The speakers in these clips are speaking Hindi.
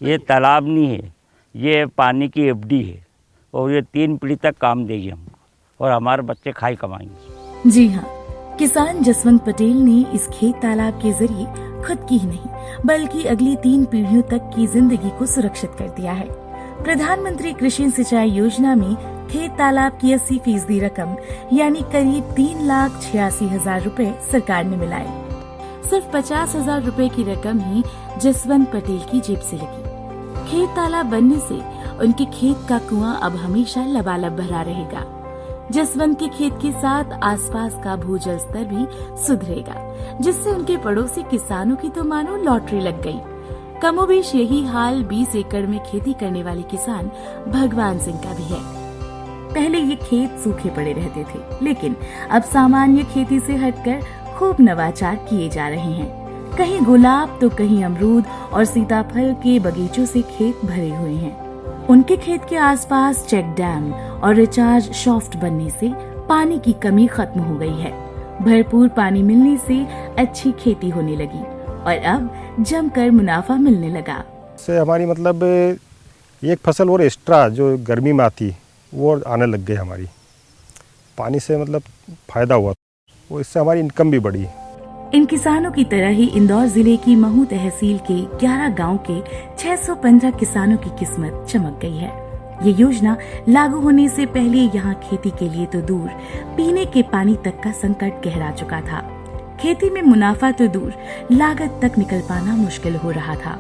ये तालाब नहीं है, ये पानी की एफडी है और ये 3 पीढ़ी तक काम देगी हमको और हमारे बच्चे खाई कमाएंगे। जी हाँ, किसान जसवंत पटेल ने इस खेत तालाब के जरिए खुद की ही नहीं बल्कि अगली 3 पीढ़ियों तक की जिंदगी को सुरक्षित कर दिया है। प्रधानमंत्री कृषि सिंचाई योजना में खेत तालाब की 80% रकम यानी करीब 3,86,000 रुपए सरकार ने मिलाए। सिर्फ 50,000 रुपए की रकम ही जसवंत पटेल की जेब से लगी। खेत तालाब बनने से उनके खेत का कुआं अब हमेशा लबालब भरा रहेगा। जसवंत के खेत के साथ आसपास का भूजल स्तर भी सुधरेगा, जिससे उनके पड़ोसी किसानों की तो मानो लॉटरी लग गई। कमोबेश यही हाल 20 एकड़ में खेती करने वाले किसान भगवान सिंह का भी है। पहले ये खेत सूखे पड़े रहते थे, लेकिन अब सामान्य खेती से हटकर खूब नवाचार किए जा रहे हैं। कहीं गुलाब तो कहीं अमरूद और सीताफल के बगीचों से खेत भरे हुए हैं। उनके खेत के आसपास चेक डैम और रिचार्ज शाफ्ट बनने से पानी की कमी खत्म हो गई है। भरपूर पानी मिलने से अच्छी खेती होने लगी और अब जमकर मुनाफा मिलने लगा। से हमारी मतलब एक फसल और एक्स्ट्रा जो गर्मी में आती वो आने लग गई। हमारी पानी से मतलब फायदा हुआ, वो इससे हमारी इनकम भी बढ़ी। इन किसानों की तरह ही इंदौर जिले की महू तहसील के 11 गांव के 615 किसानों की किस्मत चमक गई है। ये योजना लागू होने से पहले यहाँ खेती के लिए तो दूर, पीने के पानी तक का संकट गहरा चुका था। खेती में मुनाफा तो दूर, लागत तक निकल पाना मुश्किल हो रहा था।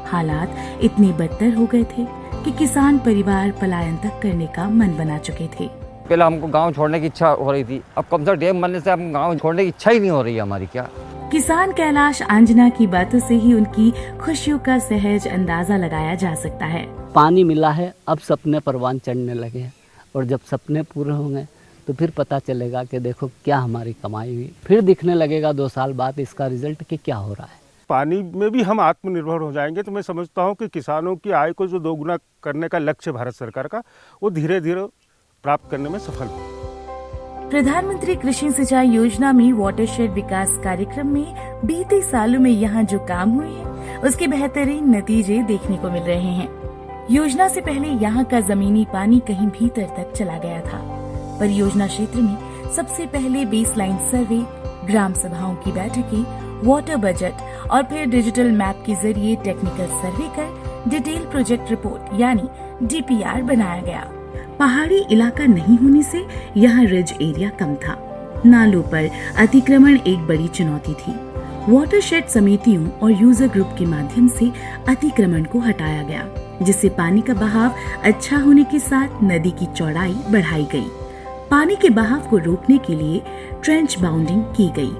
हालात इतने बदतर हो गए थे कि किसान परिवार पलायन तक करने का मन बना चुके थे। पहले हमको गांव छोड़ने की इच्छा हो रही थी, अब कम से डैम बनने से हम गांव छोड़ने की इच्छा ही नहीं हो रही है हमारी। क्या किसान कैलाश आंजना की बातों से ही उनकी खुशियों का सहज अंदाजा लगाया जा सकता है। पानी मिला है, अब सपने परवान चढ़ने लगे हैं और जब सपने पूरे होंगे तो फिर पता चलेगा कि देखो क्या हमारी कमाई हुई। फिर दिखने लगेगा 2 साल बाद इसका रिजल्ट कि क्या हो रहा है। पानी में भी हम आत्मनिर्भर हो जाएंगे तो मैं समझता हूँ कि किसानों की आय को जो 2 गुना करने का लक्ष्य भारत सरकार का, वो धीरे धीरे प्राप्त करने में सफल हो। प्रधानमंत्री कृषि सिंचाई योजना में वाटरशेड विकास कार्यक्रम में बीते सालों में यहाँ जो काम हुए हैं उसके बेहतरीन नतीजे देखने को मिल रहे हैं। योजना से पहले यहाँ का जमीनी पानी कहीं भीतर तक चला गया था। परियोजना क्षेत्र में सबसे पहले बेसलाइन सर्वे, ग्राम सभाओं की बैठकें, वाटर बजट और फिर डिजिटल मैप के जरिए टेक्निकल सर्वे कर डिटेल प्रोजेक्ट रिपोर्ट यानी DPR बनाया गया। पहाड़ी इलाका नहीं होने से यहाँ रिज एरिया कम था। नालों पर अतिक्रमण एक बड़ी चुनौती थी। वाटरशेड समितियों और यूजर ग्रुप के माध्यम से अतिक्रमण को हटाया गया, जिससे पानी का बहाव अच्छा होने के साथ नदी की चौड़ाई बढ़ाई गई। पानी के बहाव को रोकने के लिए ट्रेंच बाउंडिंग की गई।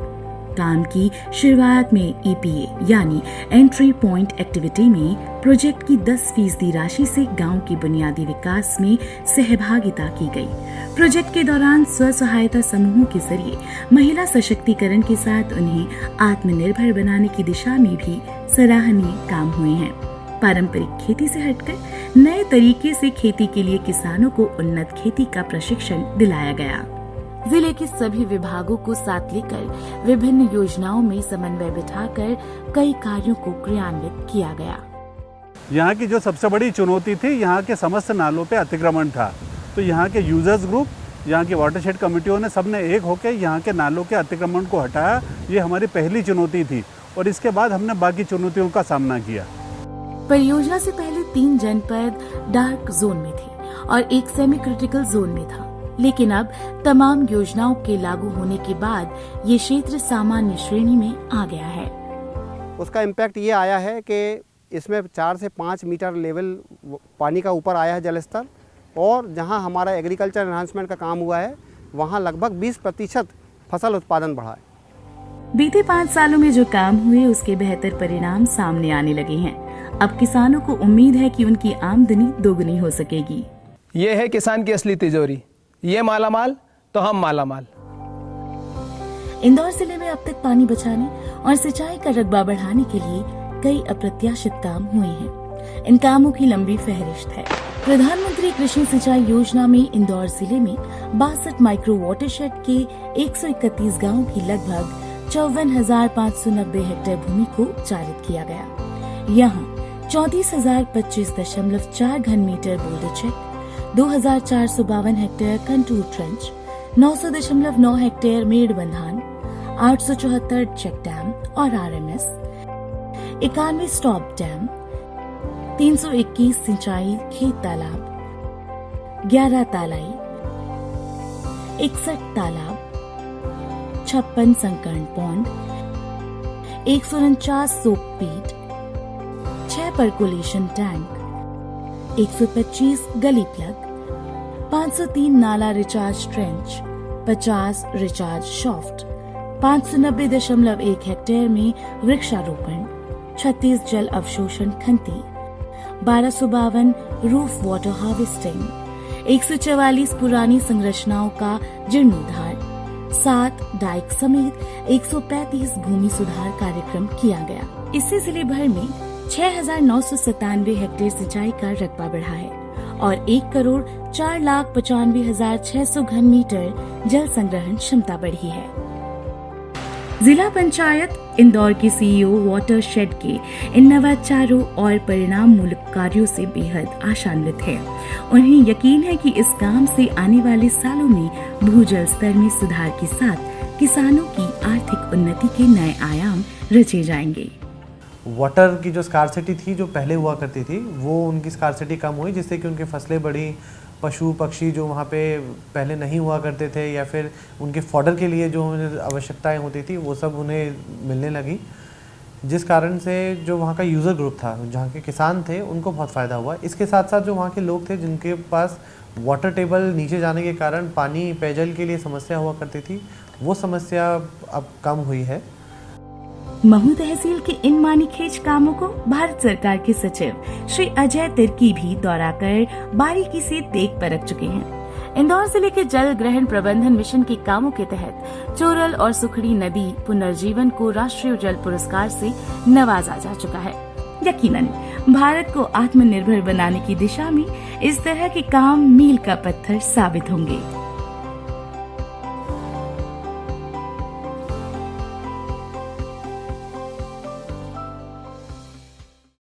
काम की शुरुआत में EPA यानी एंट्री पॉइंट एक्टिविटी में प्रोजेक्ट की 10% राशि से गांव के बुनियादी विकास में सहभागिता की गई। प्रोजेक्ट के दौरान स्व सहायता समूहों के जरिए महिला सशक्तिकरण के साथ उन्हें आत्मनिर्भर बनाने की दिशा में भी सराहनीय काम हुए हैं। पारंपरिक खेती से हटकर नए तरीके से खेती के लिए किसानों को उन्नत खेती का प्रशिक्षण दिलाया गया। जिले के सभी विभागों को साथ लेकर विभिन्न योजनाओं में समन्वय बिठाकर कई कार्यों को क्रियान्वित किया गया। यहाँ की जो सबसे बड़ी चुनौती थी, यहाँ के समस्त नालों पे अतिक्रमण था। तो यहाँ के यूजर्स ग्रुप, यहाँ की वाटरशेड कमेटियों ने सबने एक होकर यहाँ के नालों के अतिक्रमण को हटाया। ये हमारी पहली चुनौती थी और इसके बाद हमने बाकी चुनौतियों का सामना किया। परियोजना से पहले 3 जनपद डार्क जोन में थे और एक सेमी क्रिटिकल जोन में था, लेकिन अब तमाम योजनाओं के लागू होने के बाद ये क्षेत्र सामान्य श्रेणी में आ गया है। उसका इम्पैक्ट ये आया है कि इसमें 4 से 5 मीटर लेवल पानी का ऊपर आया है जल स्तर, और जहां हमारा एग्रीकल्चर एनहांसमेंट का काम हुआ है वहां लगभग 20% फसल उत्पादन बढ़ा है। बीते 5 सालों में जो काम हुए उसके बेहतर परिणाम सामने आने लगे हैं। अब किसानों को उम्मीद है कि उनकी आमदनी दोगुनी हो सकेगी। ये है किसान की असली तिजोरी, ये मालामाल तो हम मालामाल। इंदौर जिले में अब तक पानी बचाने और सिंचाई का रकबा बढ़ाने के लिए कई अप्रत्याशित काम हुए हैं। इन कामों की लंबी फहरिस्त है। प्रधानमंत्री कृषि सिंचाई योजना में इंदौर जिले में 62 माइक्रो वाटरशेड के 131 गाँव की लगभग 54,590 हेक्टेयर भूमि को उपचारित किया गया। यहाँ 34,025.4 घन metre boulder check, 2,452 hectare contour trench, 900.9 hectare मेड़ बंधान, 874 चेक डैम और RMS, 91 स्टॉप डैम, 321 सिंचाई खेत तालाब, 11 तालाई, 61 तालाब, 56 संकर्ण पौंड, 149 सोप पीट, 6 परकोलेशन टैंक, 125 गली प्लग, 503 नाला recharge trench, 50 recharge shaft, 590.1 hectare में वृक्षारोपण, 36 जल अवशोषण खंती, 1252 रूफ वाटर हार्वेस्टिंग, 144 पुरानी संरचनाओं का जीर्णोद्धार, 7 डाइक समेत 135 भूमि सुधार कार्यक्रम किया गया। इससे जिले भर में 6,997 हेक्टेयर सिंचाई का रकबा बढ़ा है और 1,04,95,600 घन मीटर जल संग्रहण क्षमता बढ़ी है। जिला पंचायत इंदौर के CEO वाटर शेड के इन नवाचारों और परिणाम मूलक कार्यों से बेहद आशान्वित है। उन्हें यकीन है कि इस काम से आने वाले सालों में भूजल स्तर में सुधार के साथ किसानों की आर्थिक उन्नति के नए आयाम रचे जाएंगे। वाटर की जो स्कार्सिटी थी जो पहले हुआ करती थी वो उनकी स्कार्सिटी कम हुई, जिससे कि उनकी फसलें बढ़ी, पशु पक्षी जो वहाँ पे पहले नहीं हुआ करते थे या फिर उनके फॉडर के लिए जो आवश्यकताएं होती थी वो सब उन्हें मिलने लगी, जिस कारण से जो वहाँ का यूज़र ग्रुप था, जहाँ के किसान थे, उनको बहुत फ़ायदा हुआ। इसके साथ साथ जो वहाँ के लोग थे जिनके पास वाटर टेबल नीचे जाने के कारण पानी पेयजल के लिए समस्या हुआ करती थी, वो समस्या अब कम हुई है। महू तहसील के इन मानीखेज कामों को भारत सरकार के सचिव श्री अजय तिर्की भी दौरा कर बारीकी से देख परख चुके हैं। इंदौर जिले के जल ग्रहण प्रबंधन मिशन के कामों के तहत चोरल और सुखड़ी नदी पुनर्जीवन को राष्ट्रीय जल पुरस्कार से नवाजा जा चुका है। यकीनन भारत को आत्मनिर्भर बनाने की दिशा में इस तरह के काम मील का पत्थर साबित होंगे।